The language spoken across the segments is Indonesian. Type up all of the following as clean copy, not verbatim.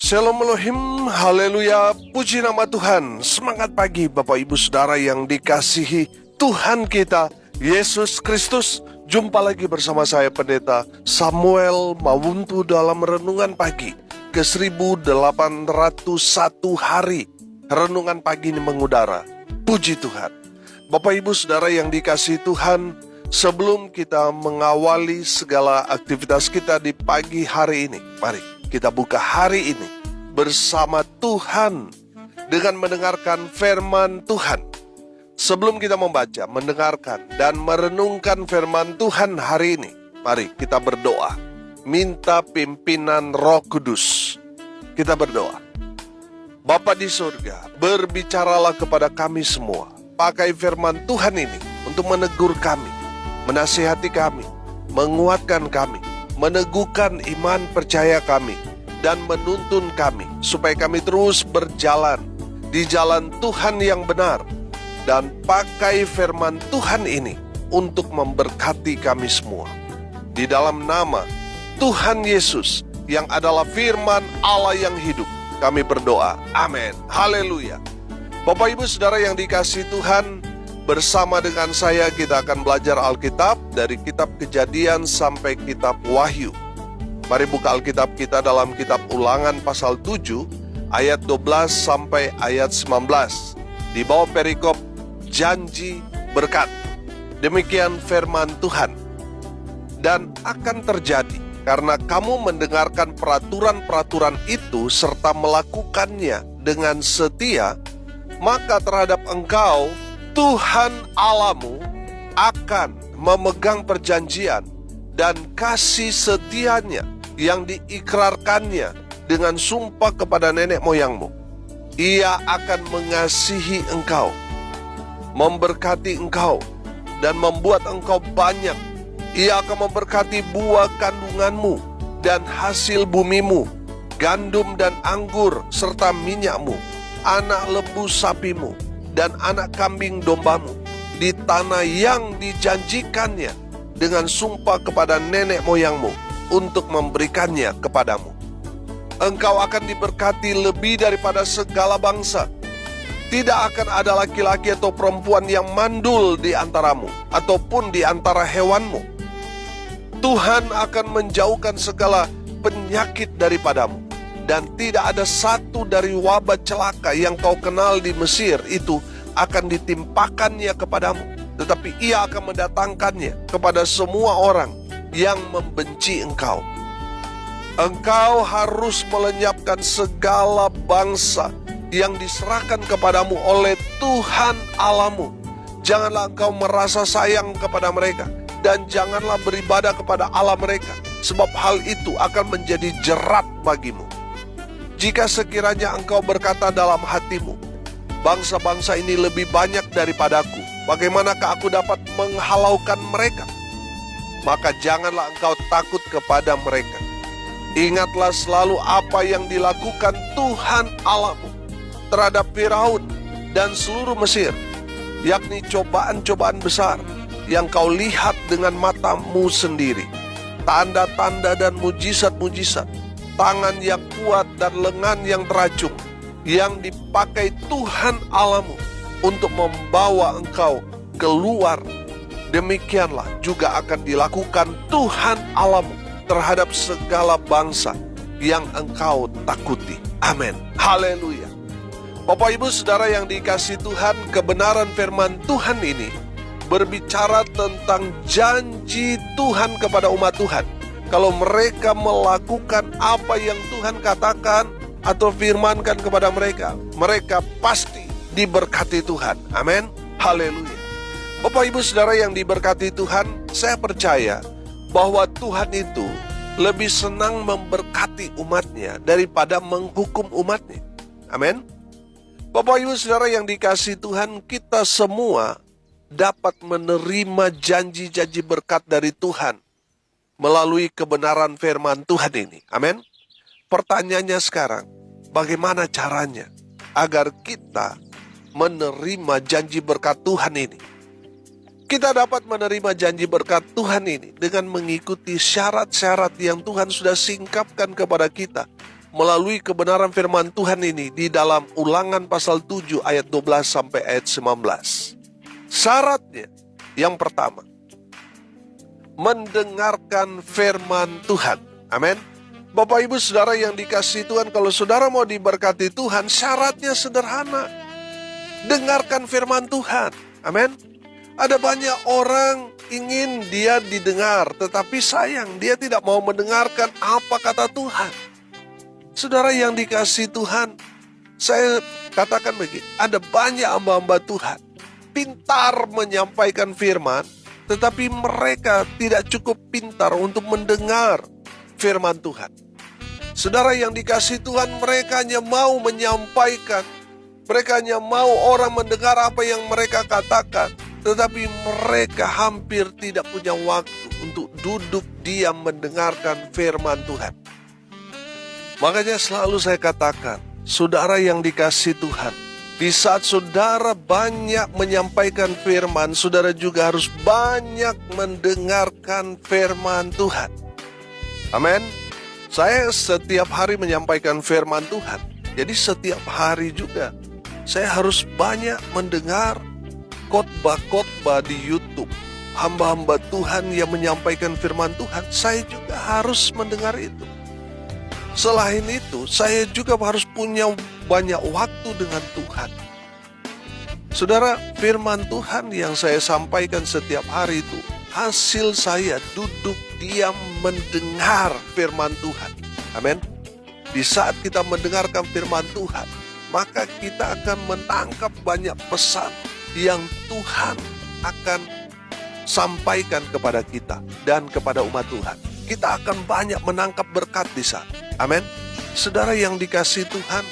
Shalom Elohim, haleluya, puji nama Tuhan. Semangat pagi Bapak Ibu Saudara yang dikasihi Tuhan kita, Yesus Kristus. Jumpa lagi bersama saya Pendeta Samuel Mawuntu dalam Renungan Pagi ke 1801 hari. Renungan pagi ini mengudara, puji Tuhan. Bapak Ibu Saudara yang dikasihi Tuhan, sebelum kita mengawali segala aktivitas kita di pagi hari ini, mari kita buka hari ini bersama Tuhan dengan mendengarkan firman Tuhan. Sebelum kita membaca, mendengarkan, dan merenungkan firman Tuhan hari ini, mari kita berdoa. Minta pimpinan Roh Kudus. Kita berdoa. Bapa di surga, berbicaralah kepada kami semua. Pakai firman Tuhan ini untuk menegur kami, menasihati kami, menguatkan kami, meneguhkan iman percaya kami, dan menuntun kami supaya kami terus berjalan di jalan Tuhan yang benar. Dan pakai firman Tuhan ini untuk memberkati kami semua. Di dalam nama Tuhan Yesus yang adalah firman Allah yang hidup, kami berdoa. Amin. Haleluya. Bapak Ibu Saudara yang dikasihi Tuhan, bersama dengan saya kita akan belajar Alkitab dari kitab Kejadian sampai kitab Wahyu. Mari buka Alkitab kita dalam kitab Ulangan pasal 7 ayat 12 sampai ayat 19. Di bawah perikop janji berkat. Demikian firman Tuhan. Dan akan terjadi karena kamu mendengarkan peraturan-peraturan itu serta melakukannya dengan setia, maka terhadap engkau Tuhan Allahmu akan memegang perjanjian dan kasih setianya yang diikrarkannya dengan sumpah kepada nenek moyangmu. Ia akan mengasihi engkau, memberkati engkau, dan membuat engkau banyak. Ia akan memberkati buah kandunganmu dan hasil bumimu, gandum dan anggur serta minyakmu, anak lembu sapimu, dan anak kambing dombamu, di tanah yang dijanjikannya dengan sumpah kepada nenek moyangmu untuk memberikannya kepadamu. Engkau akan diberkati lebih daripada segala bangsa. Tidak akan ada laki-laki atau perempuan yang mandul di antaramu, ataupun di antara hewanmu. Tuhan akan menjauhkan segala penyakit daripadamu, dan tidak ada satu dari wabah celaka yang kau kenal di Mesir itu akan ditimpakannya kepadamu, tetapi ia akan mendatangkannya kepada semua orang yang membenci engkau. Engkau harus melenyapkan segala bangsa yang diserahkan kepadamu oleh Tuhan Allahmu. Janganlah engkau merasa sayang kepada mereka, dan janganlah beribadah kepada Allah mereka, sebab hal itu akan menjadi jerat bagimu. Jika sekiranya engkau berkata dalam hatimu, bangsa-bangsa ini lebih banyak daripadaku, bagaimanakah aku dapat menghalaukan mereka? Maka janganlah engkau takut kepada mereka. Ingatlah selalu apa yang dilakukan Tuhan Allahmu terhadap Firaun dan seluruh Mesir, yakni cobaan-cobaan besar yang kau lihat dengan matamu sendiri, tanda-tanda dan mujizat-mujizat, tangan yang kuat dan lengan yang teracung, yang dipakai Tuhan Allahmu untuk membawa engkau keluar. Demikianlah juga akan dilakukan Tuhan Allahmu terhadap segala bangsa yang engkau takuti. Amin. Haleluya. Bapak Ibu Saudara yang dikasihi Tuhan, kebenaran firman Tuhan ini berbicara tentang janji Tuhan kepada umat Tuhan. Kalau mereka melakukan apa yang Tuhan katakan atau firmankan kepada mereka, mereka pasti diberkati Tuhan. Amin. Haleluya. Bapak Ibu Saudara yang diberkati Tuhan, saya percaya bahwa Tuhan itu lebih senang memberkati umatnya daripada menghukum umatnya. Amin. Bapak Ibu Saudara yang dikasihi Tuhan, kita semua dapat menerima janji-janji berkat dari Tuhan melalui kebenaran firman Tuhan ini. Amin. Pertanyaannya sekarang, bagaimana caranya agar kita menerima janji berkat Tuhan ini? Kita dapat menerima janji berkat Tuhan ini dengan mengikuti syarat-syarat yang Tuhan sudah singkapkan kepada kita melalui kebenaran firman Tuhan ini di dalam Ulangan pasal 7 ayat 12 sampai ayat 19. Syaratnya yang pertama, mendengarkan firman Tuhan. Amin. Bapak Ibu Saudara yang dikasihi Tuhan, kalau saudara mau diberkati Tuhan, syaratnya sederhana. Dengarkan firman Tuhan. Amin. Ada banyak orang ingin dia didengar, tetapi sayang dia tidak mau mendengarkan apa kata Tuhan. Saudara yang dikasihi Tuhan, saya katakan begini, ada banyak hamba-hamba Tuhan pintar menyampaikan firman, tetapi mereka tidak cukup pintar untuk mendengar firman Tuhan. Saudara yang dikasihi Tuhan, mereka hanya mau menyampaikan, mereka hanya mau orang mendengar apa yang mereka katakan, tetapi mereka hampir tidak punya waktu untuk duduk diam mendengarkan firman Tuhan. Makanya selalu saya katakan, saudara yang dikasihi Tuhan, di saat saudara banyak menyampaikan firman, saudara juga harus banyak mendengarkan firman Tuhan. Amin. Saya setiap hari menyampaikan firman Tuhan. Jadi setiap hari juga saya harus banyak mendengar khotbah-khotbah di YouTube. Hamba-hamba Tuhan yang menyampaikan firman Tuhan, saya juga harus mendengar itu. Selain itu, saya juga harus punya banyak waktu dengan Tuhan. Saudara, firman Tuhan yang saya sampaikan setiap hari itu, hasil saya duduk diam mendengar firman Tuhan. Amin. Di saat kita mendengarkan firman Tuhan, maka kita akan menangkap banyak pesan yang Tuhan akan sampaikan kepada kita dan kepada umat Tuhan. Kita akan banyak menangkap berkat di sana. Amin. Saudara yang dikasihi Tuhan,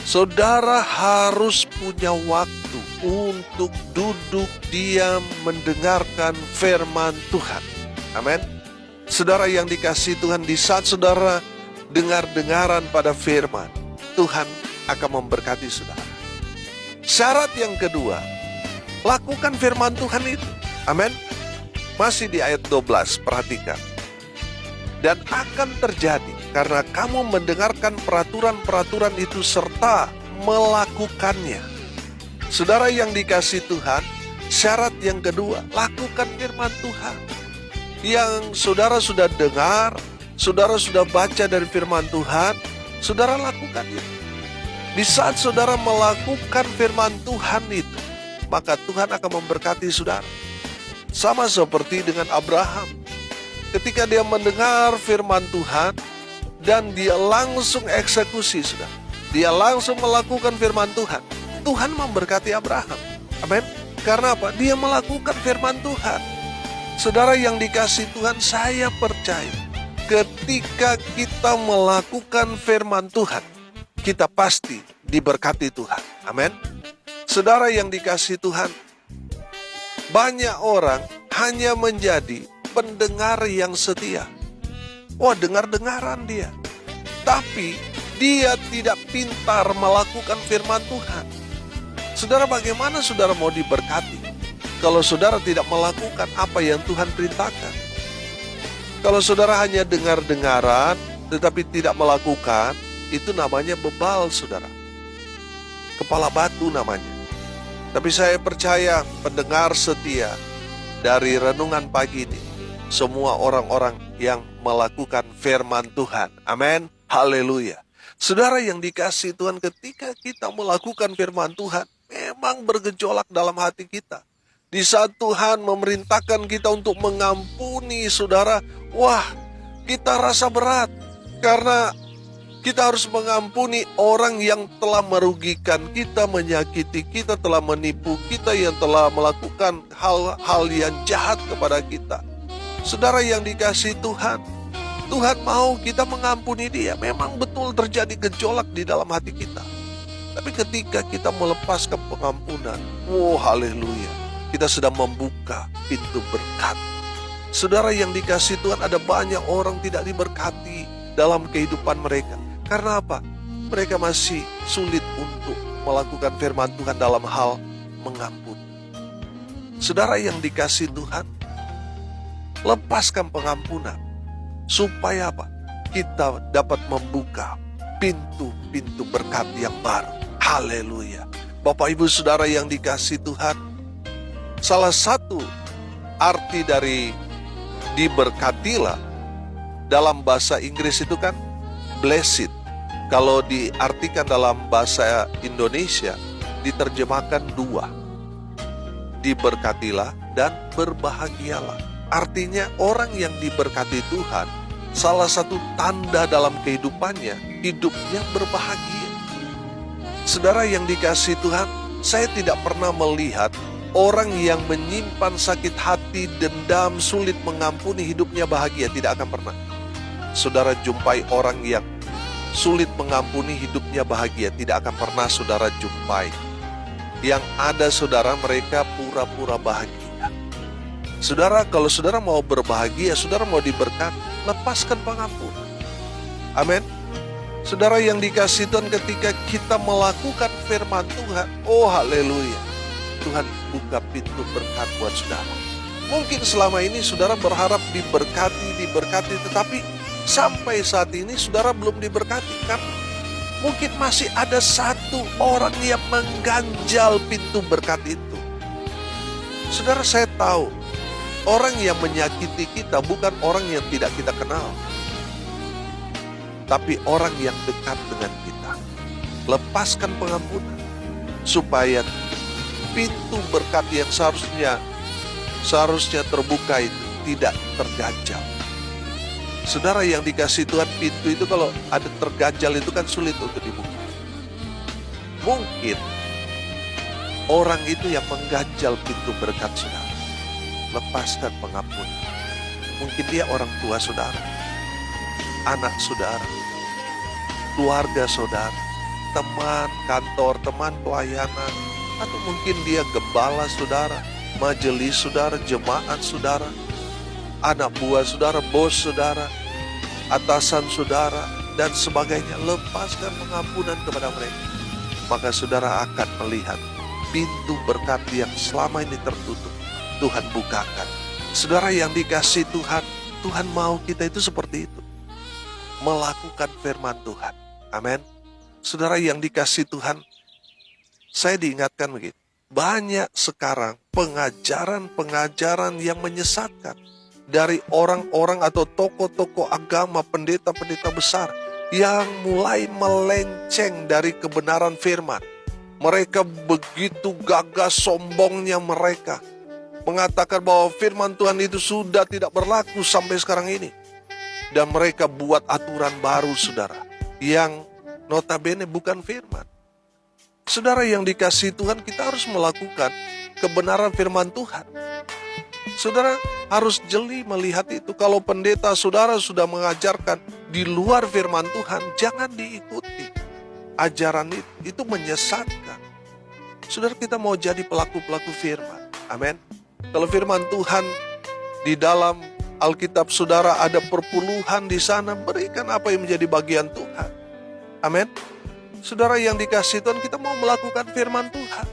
saudara harus punya waktu untuk duduk diam mendengarkan firman Tuhan. Amin. Saudara yang dikasihi Tuhan, di saat saudara dengar-dengaran pada firman, Tuhan akan memberkati saudara. Syarat yang kedua, lakukan firman Tuhan itu. Amin. Masih di ayat 12, perhatikan. Dan akan terjadi karena kamu mendengarkan peraturan-peraturan itu serta melakukannya. Saudara yang dikasihi Tuhan, syarat yang kedua, lakukan firman Tuhan. Yang saudara sudah dengar, saudara sudah baca dari firman Tuhan, saudara lakukan itu. Di saat saudara melakukan firman Tuhan itu, maka Tuhan akan memberkati saudara. Sama seperti dengan Abraham. Ketika dia mendengar firman Tuhan, dan dia langsung eksekusi, saudara. Dia langsung melakukan firman Tuhan. Tuhan memberkati Abraham. Amin. Karena apa? Dia melakukan firman Tuhan. Saudara yang dikasihi Tuhan, saya percaya ketika kita melakukan firman Tuhan, kita pasti diberkati Tuhan. Amin. Saudara yang dikasihi Tuhan, banyak orang hanya menjadi pendengar yang setia. Wah, dengar-dengaran dia. Tapi dia tidak pintar melakukan firman Tuhan. Saudara, bagaimana saudara mau diberkati kalau saudara tidak melakukan apa yang Tuhan perintahkan? Kalau saudara hanya dengar-dengaran tetapi tidak melakukan, itu namanya bebal, saudara. Kepala batu namanya. Tapi saya percaya pendengar setia dari renungan pagi ini, semua orang-orang yang melakukan firman Tuhan. Amin. Haleluya. Saudara yang dikasihi Tuhan, ketika kita melakukan firman Tuhan, memang bergejolak dalam hati kita. Di saat Tuhan memerintahkan kita untuk mengampuni saudara, wah, kita rasa berat. Karena kita harus mengampuni orang yang telah merugikan kita, menyakiti kita, telah menipu kita, yang telah melakukan hal-hal yang jahat kepada kita. Saudara yang dikasihi Tuhan, Tuhan mau kita mengampuni dia. Memang betul terjadi gejolak di dalam hati kita. Tapi ketika kita melepaskan pengampunan, haleluya, kita sedang membuka pintu berkat. Saudara yang dikasihi Tuhan, ada banyak orang tidak diberkati dalam kehidupan mereka. Karena apa? Mereka masih sulit untuk melakukan firman Tuhan dalam hal mengampuni. Saudara yang dikasihi Tuhan, lepaskan pengampunan. Supaya apa? kita dapat membuka pintu-pintu berkat yang baru. Haleluya. Bapak Ibu Saudara yang dikasihi Tuhan, salah satu arti dari diberkatilah dalam bahasa Inggris itu kan blessed. Kalau diartikan dalam bahasa Indonesia diterjemahkan dua, diberkatilah dan berbahagialah. Artinya orang yang diberkati Tuhan, salah satu tanda dalam kehidupannya, hidupnya berbahagia. Saudara yang dikasihi Tuhan, saya tidak pernah melihat orang yang menyimpan sakit hati, dendam, sulit mengampuni, hidupnya bahagia. Tidak akan pernah. Saudara jumpai orang yang sulit mengampuni, hidupnya bahagia. Tidak akan pernah saudara jumpai. Yang ada saudara, mereka pura-pura bahagia. Saudara, kalau saudara mau berbahagia, saudara mau diberkati, lepaskan pengampunan. Amin. Saudara yang dikasihi Tuhan, ketika kita melakukan firman Tuhan, oh haleluya, Tuhan buka pintu berkat buat saudara. Mungkin selama ini saudara berharap diberkati, tetapi sampai saat ini saudara belum diberkati, karena mungkin masih ada satu orang yang mengganjal pintu berkat itu. Saudara, saya tahu orang yang menyakiti kita bukan orang yang tidak kita kenal, tapi orang yang dekat dengan kita. Lepaskan pengampunan supaya pintu berkat yang seharusnya terbuka itu tidak terganjal. Saudara yang dikasihi Tuhan, pintu itu kalau ada terganjal itu kan sulit untuk dibuka. Mungkin orang itu yang mengganjal pintu berkat saudara. Lepaskan pengampunan. Mungkin dia orang tua saudara, anak saudara, keluarga saudara, teman kantor, teman pelayanan, atau mungkin dia gembala saudara, majelis saudara, jemaat saudara, anak buah saudara, bos saudara, atasan saudara, dan sebagainya. Lepaskan pengampunan kepada mereka. Maka saudara akan melihat pintu berkat yang selama ini tertutup, Tuhan bukakan. Saudara yang dikasihi Tuhan, Tuhan mau kita itu seperti itu, melakukan firman Tuhan. Amin. Saudara yang dikasihi Tuhan, saya diingatkan begini, banyak sekarang pengajaran-pengajaran yang menyesatkan dari orang-orang atau tokoh-tokoh agama, pendeta-pendeta besar yang mulai melenceng dari kebenaran firman. Mereka begitu gagah sombongnya mereka, mengatakan bahwa firman Tuhan itu sudah tidak berlaku sampai sekarang ini. Dan mereka buat aturan baru saudara, yang notabene bukan firman. Saudara yang dikasihi Tuhan, kita harus melakukan kebenaran firman Tuhan. Saudara harus jeli melihat itu. Kalau pendeta saudara sudah mengajarkan di luar firman Tuhan, jangan diikuti. Ajaran itu menyesatkan. Saudara, kita mau jadi pelaku-pelaku firman. Amin. Kalau firman Tuhan di dalam Alkitab saudara ada perpuluhan di sana, berikan apa yang menjadi bagian Tuhan. Amin. Saudara yang dikasihi Tuhan, kita mau melakukan firman Tuhan.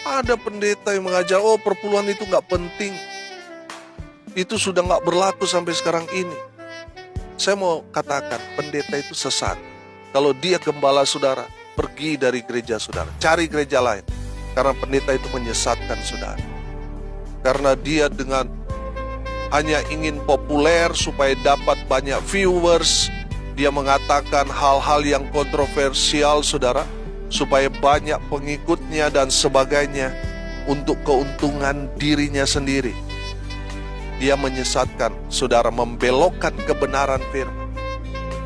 Ada pendeta yang mengajar, oh perpuluhan itu gak penting, itu sudah gak berlaku sampai sekarang ini. Saya mau katakan, pendeta itu sesat. Kalau dia gembala saudara, pergi dari gereja saudara, cari gereja lain. Karena pendeta itu menyesatkan saudara. Karena dia dengan hanya ingin populer supaya dapat banyak viewers, dia mengatakan hal-hal yang kontroversial saudara, supaya banyak pengikutnya dan sebagainya, untuk keuntungan dirinya sendiri. Dia menyesatkan saudara, membelokkan kebenaran firman,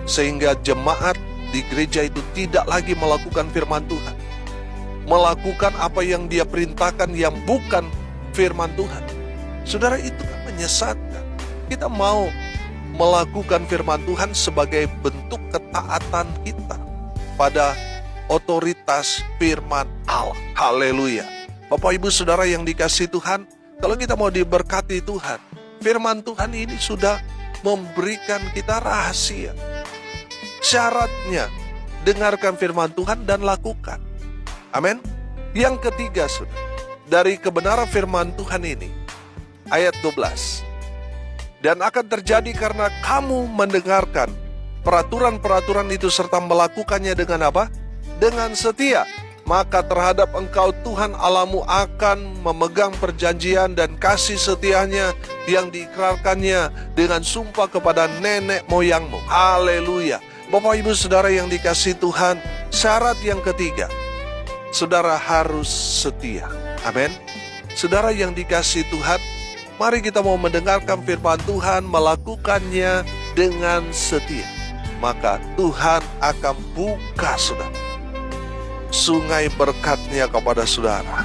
sehingga jemaat di gereja itu tidak lagi melakukan firman Tuhan, melakukan apa yang dia perintahkan yang bukan firman Tuhan. Saudara, itu kan menyesatkan. Kita mau melakukan firman Tuhan sebagai bentuk ketaatan kita pada otoritas firman Allah. Haleluya. Bapak Ibu Saudara yang dikasihi Tuhan, kalau kita mau diberkati Tuhan, firman Tuhan ini sudah memberikan kita rahasia. Syaratnya, dengarkan firman Tuhan dan lakukan. Amin. Yang ketiga, saudara, dari kebenaran firman Tuhan ini, ayat 12. Dan akan terjadi karena kamu mendengarkan peraturan-peraturan itu serta melakukannya dengan apa? Dengan setia. Maka terhadap engkau Tuhan Allahmu akan memegang perjanjian dan kasih setianya yang diikrarkannya dengan sumpah kepada nenek moyangmu. Haleluya. Bapak Ibu Saudara yang dikasihi Tuhan, syarat yang ketiga, saudara harus setia. Amin. Saudara yang dikasihi Tuhan, mari kita mau mendengarkan firman Tuhan, melakukannya dengan setia. Maka Tuhan akan buka saudara sungai berkat-Nya kepada saudara.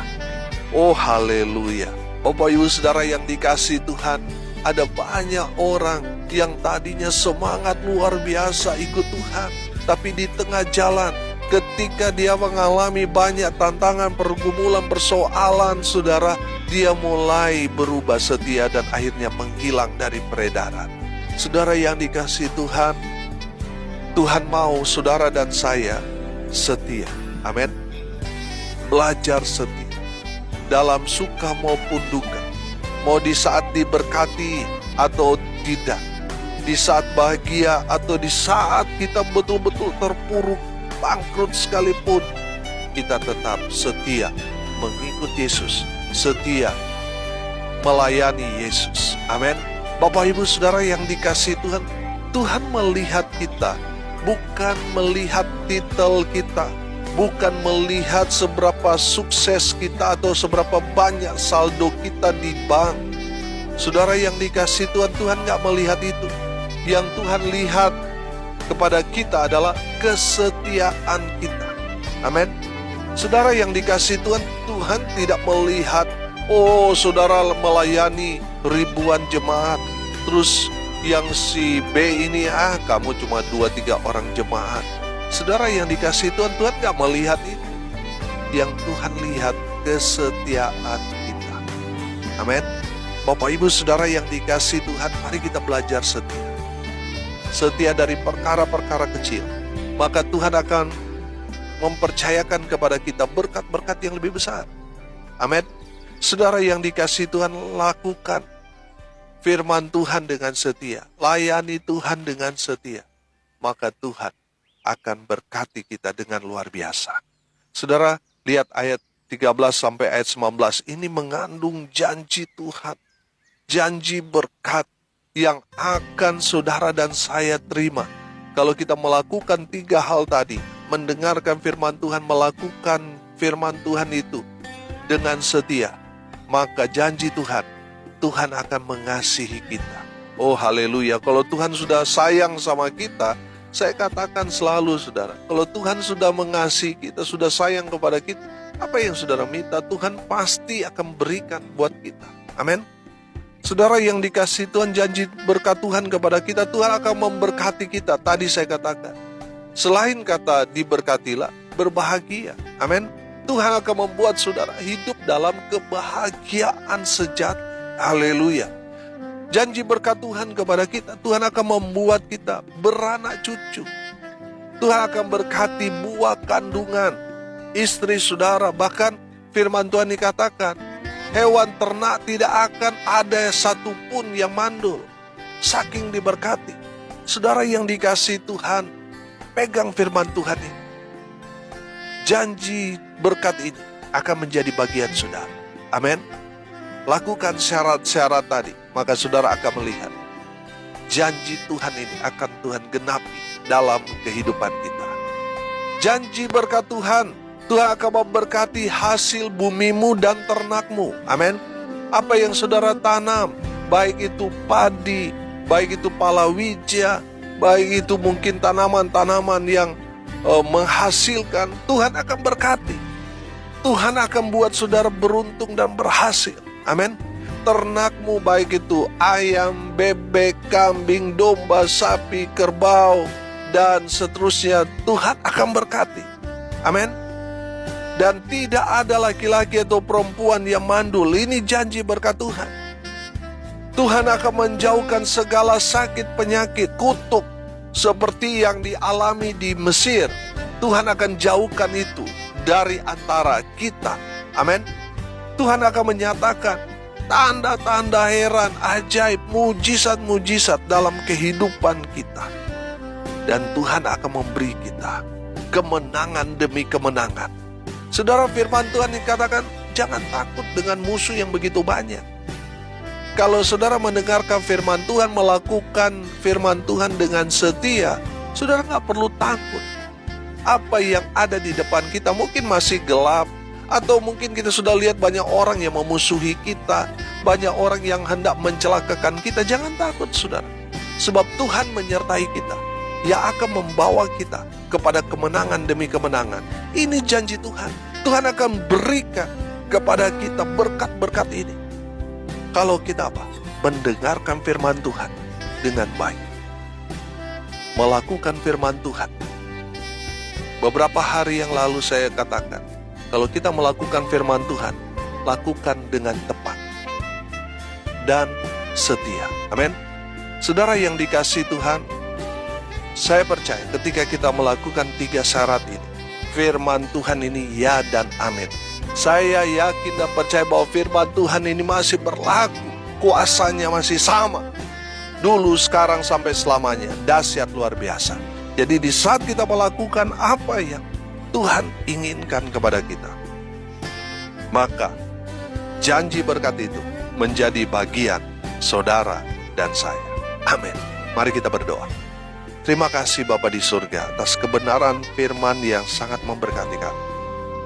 Oh haleluya. Bapak Ibu Saudara yang dikasihi Tuhan, ada banyak orang yang tadinya semangat luar biasa ikut Tuhan, tapi di tengah jalan ketika dia mengalami banyak tantangan, pergumulan, persoalan, saudara, dia mulai berubah setia dan akhirnya menghilang dari peredaran. Saudara yang dikasihi Tuhan, Tuhan mau saudara dan saya setia. Amin. Belajar setia dalam suka maupun duka, mau di saat diberkati atau tidak, di saat bahagia atau di saat kita betul-betul terpuruk, bangkrut sekalipun, kita tetap setia mengikut Yesus, setia melayani Yesus. Amin. Bapak Ibu Saudara yang dikasihi Tuhan, Tuhan melihat kita, bukan melihat titel kita, bukan melihat seberapa sukses kita atau seberapa banyak saldo kita di bank. Saudara yang dikasihi Tuhan, Tuhan gak melihat itu. Yang Tuhan lihat kepada kita adalah kesetiaan kita. Amin. Saudara yang dikasihi Tuhan, Tuhan tidak melihat, oh saudara melayani ribuan jemaat, terus yang si B ini, kamu cuma 2-3 orang jemaat. Saudara yang dikasihi Tuhan, Tuhan gak melihat itu. Yang Tuhan lihat kesetiaan kita. Amin. Bapak Ibu Saudara yang dikasihi Tuhan, mari kita belajar setia. Setia dari perkara-perkara kecil, maka Tuhan akan mempercayakan kepada kita berkat-berkat yang lebih besar. Amin. Saudara yang dikasihi Tuhan, lakukan firman Tuhan dengan setia, layani Tuhan dengan setia, maka Tuhan akan berkati kita dengan luar biasa. Saudara, lihat ayat 13 sampai ayat 19, ini mengandung janji Tuhan, janji berkat yang akan saudara dan saya terima kalau kita melakukan 3 hal tadi, mendengarkan firman Tuhan, melakukan firman Tuhan itu dengan setia, maka janji Tuhan, Tuhan akan mengasihi kita. Oh haleluya, kalau Tuhan sudah sayang sama kita, saya katakan selalu saudara, kalau Tuhan sudah mengasihi kita, sudah sayang kepada kita, apa yang saudara minta, Tuhan pasti akan berikan buat kita. Amin. Saudara yang dikasihi Tuhan, janji berkat Tuhan kepada kita, Tuhan akan memberkati kita. Tadi saya katakan, selain kata diberkatilah, berbahagia. Amin. Tuhan akan membuat saudara hidup dalam kebahagiaan sejati. Haleluya. Janji berkat Tuhan kepada kita, Tuhan akan membuat kita beranak cucu. Tuhan akan berkati buah kandungan, istri saudara. Bahkan firman Tuhan dikatakan, hewan ternak tidak akan ada satupun yang mandul. Saking diberkati. Saudara yang dikasihi Tuhan, pegang firman Tuhan ini. Janji berkat ini akan menjadi bagian saudara. Amin. Lakukan syarat-syarat tadi, maka saudara akan melihat janji Tuhan ini akan Tuhan genapi dalam kehidupan kita. Janji berkat Tuhan, Tuhan akan memberkati hasil bumimu dan ternakmu. Amin. Apa yang saudara tanam, baik itu padi, baik itu palawija, baik itu mungkin tanaman-tanaman yang menghasilkan, Tuhan akan berkati. Tuhan akan buat saudara beruntung dan berhasil. Amin. Ternakmu baik itu ayam, bebek, kambing, domba, sapi, kerbau, dan seterusnya, Tuhan akan berkati. Amin. Dan tidak ada laki-laki atau perempuan yang mandul. Ini janji berkat Tuhan. Tuhan akan menjauhkan segala sakit, penyakit, kutuk seperti yang dialami di Mesir. Tuhan akan jauhkan itu dari antara kita. Amin. Tuhan akan menyatakan tanda-tanda heran, ajaib, mujizat-mujizat dalam kehidupan kita. Dan Tuhan akan memberi kita kemenangan demi kemenangan. Saudara, firman Tuhan dikatakan, jangan takut dengan musuh yang begitu banyak. Kalau saudara mendengarkan firman Tuhan, melakukan firman Tuhan dengan setia, saudara nggak perlu takut. Apa yang ada di depan kita mungkin masih gelap, atau mungkin kita sudah lihat banyak orang yang memusuhi kita, banyak orang yang hendak mencelakakan kita. Jangan takut, saudara. Sebab Tuhan menyertai kita, yang akan membawa kita kepada kemenangan demi kemenangan. Ini janji Tuhan. Tuhan akan berikan kepada kita berkat-berkat ini. Kalau kita mendengarkan firman Tuhan dengan baik. Melakukan firman Tuhan. Beberapa hari yang lalu saya katakan, kalau kita melakukan firman Tuhan, lakukan dengan tepat dan setia. Amin. Saudara yang dikasihi Tuhan, saya percaya ketika kita melakukan 3 syarat ini, firman Tuhan ini ya dan amin. Saya yakin dan percaya bahwa firman Tuhan ini masih berlaku, kuasanya masih sama. Dulu, sekarang, sampai selamanya. Dahsyat luar biasa. Jadi di saat kita melakukan apa yang Tuhan inginkan kepada kita, maka janji berkat itu menjadi bagian saudara dan saya. Amin. Mari kita berdoa. Terima kasih Bapa di surga atas kebenaran firman yang sangat memberkati kami.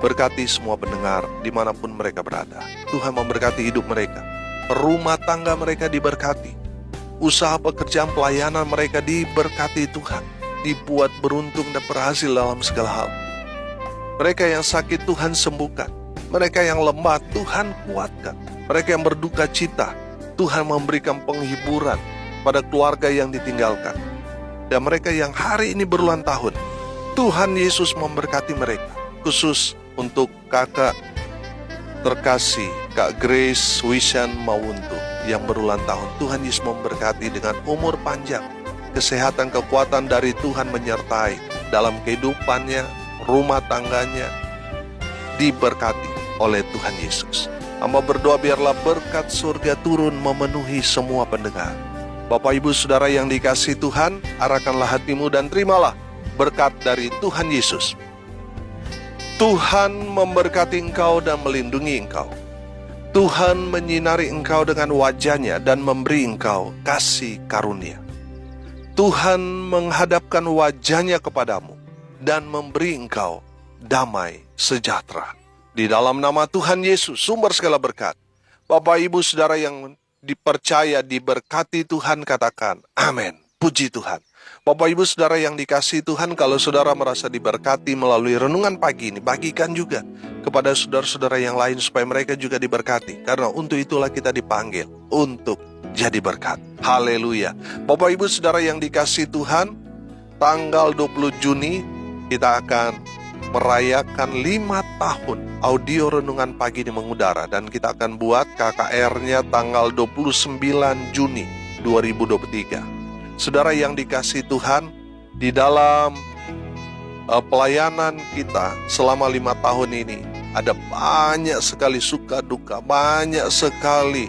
Berkati semua pendengar dimanapun mereka berada. Tuhan memberkati hidup mereka. Rumah tangga mereka diberkati. Usaha pekerjaan pelayanan mereka diberkati Tuhan. Dibuat beruntung dan berhasil dalam segala hal. Mereka yang sakit Tuhan sembuhkan. Mereka yang lemah Tuhan kuatkan. Mereka yang berduka cita Tuhan memberikan penghiburan pada keluarga yang ditinggalkan. Dan mereka yang hari ini berulang tahun, Tuhan Yesus memberkati mereka. Khusus untuk kakak terkasih, Kak Grace Wishan Mawuntu yang berulang tahun. Tuhan Yesus memberkati dengan umur panjang, kesehatan, kekuatan dari Tuhan menyertai dalam kehidupannya, rumah tangganya, diberkati oleh Tuhan Yesus. Hamba berdoa biarlah berkat surga turun memenuhi semua pendengar. Bapak Ibu Saudara yang dikasihi Tuhan, arahkanlah hatimu dan terimalah berkat dari Tuhan Yesus. Tuhan memberkati engkau dan melindungi engkau. Tuhan menyinari engkau dengan wajah-Nya dan memberi engkau kasih karunia. Tuhan menghadapkan wajah-Nya kepadamu dan memberi engkau damai sejahtera. Di dalam nama Tuhan Yesus, sumber segala berkat. Bapak Ibu Saudara yang dipercaya, diberkati Tuhan, katakan amin. Puji Tuhan. Bapak Ibu Saudara yang dikasihi Tuhan, kalau saudara merasa diberkati melalui renungan pagi ini, bagikan juga kepada saudara-saudara yang lain supaya mereka juga diberkati. Karena untuk itulah kita dipanggil untuk jadi berkat. Haleluya. Bapak Ibu Saudara yang dikasihi Tuhan, tanggal 20 Juni kita akan merayakan 5 tahun audio renungan pagi ini mengudara. Dan kita akan buat KKR-nya tanggal 29 Juni 2023. Saudara yang dikasihi Tuhan, di dalam pelayanan kita selama 5 tahun ini, ada banyak sekali suka duka, banyak sekali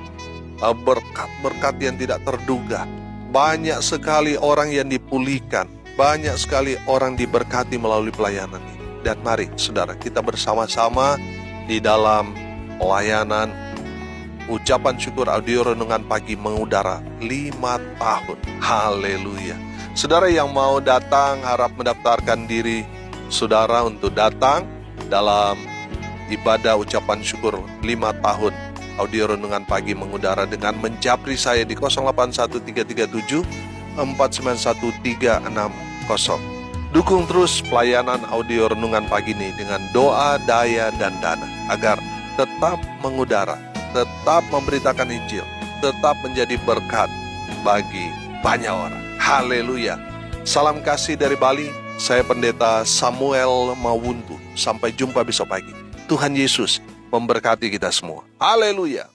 berkat-berkat yang tidak terduga, banyak sekali orang yang dipulihkan, banyak sekali orang diberkati melalui pelayanan ini. Dan mari saudara, kita bersama-sama di dalam pelayanan ucapan syukur audio renungan pagi mengudara 5 tahun. Haleluya. Saudara yang mau datang, harap mendaftarkan diri saudara untuk datang dalam ibadah ucapan syukur 5 tahun audio renungan pagi mengudara dengan menjapri saya di 081337 491360. Dukung terus pelayanan audio renungan pagi ini dengan doa, daya, dan dana agar tetap mengudara, tetap memberitakan Injil, tetap menjadi berkat bagi banyak orang. Haleluya. Salam kasih dari Bali. Saya Pendeta Samuel Mawuntu. Sampai jumpa besok pagi. Tuhan Yesus memberkati kita semua. Haleluya.